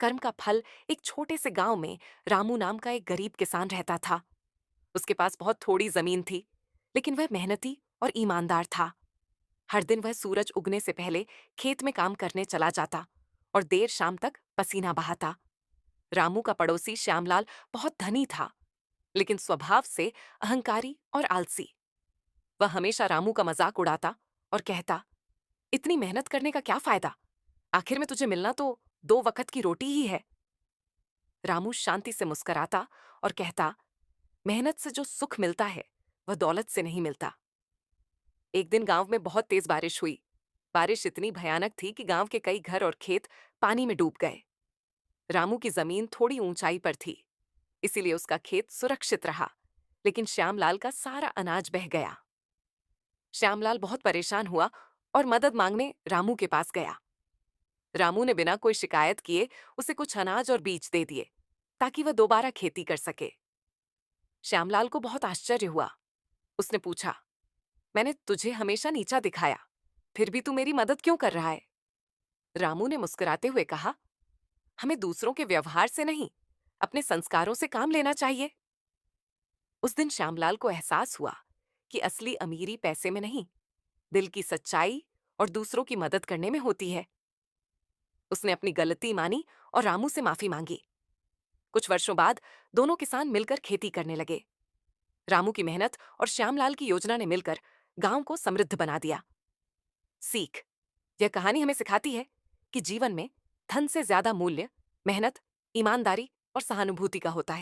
कर्म का फल एक छोटे से गांव में रामू नाम का एक गरीब किसान रहता था। उसके पास बहुत थोड़ी जमीन थी, लेकिन वह मेहनती और ईमानदार था। हर दिन वह सूरज उगने से पहले खेत में काम करने चला जाता और देर शाम तक पसीना बहाता। रामू का पड़ोसी श्यामलाल बहुत धनी था, लेकिन स्वभाव से अहंकारी और आलसी। वह हमेशा रामू का मजाक उड़ाता और कहता, इतनी मेहनत करने का क्या फायदा? आखिर में तुझे मिलना तो 2 वक्त की रोटी ही है। रामू शांति से मुस्कुराता और कहता, मेहनत से जो सुख मिलता है वह दौलत से नहीं मिलता। एक दिन गांव में बहुत तेज बारिश हुई। बारिश इतनी भयानक थी कि गांव के कई घर और खेत पानी में डूब गए। रामू की जमीन थोड़ी ऊंचाई पर थी, इसीलिए उसका खेत सुरक्षित रहा, लेकिन श्यामलाल का सारा अनाज बह गया। श्यामलाल बहुत परेशान हुआ और मदद मांगने रामू के पास गया। रामू ने बिना कोई शिकायत किए उसे कुछ अनाज और बीज दे दिए, ताकि वह दोबारा खेती कर सके। श्यामलाल को बहुत आश्चर्य हुआ। उसने पूछा, मैंने तुझे हमेशा नीचा दिखाया, फिर भी तू मेरी मदद क्यों कर रहा है? रामू ने मुस्कुराते हुए कहा, हमें दूसरों के व्यवहार से नहीं, अपने संस्कारों से काम लेना चाहिए। उस दिन श्यामलाल को एहसास हुआ कि असली अमीरी पैसे में नहीं, दिल की सच्चाई और दूसरों की मदद करने में होती है। उसने अपनी गलती मानी और रामू से माफी मांगी। कुछ वर्षों बाद दोनों किसान मिलकर खेती करने लगे। रामू की मेहनत और श्यामलाल की योजना ने मिलकर गांव को समृद्ध बना दिया। सीख, यह कहानी हमें सिखाती है कि जीवन में धन से ज्यादा मूल्य मेहनत, ईमानदारी और सहानुभूति का होता है।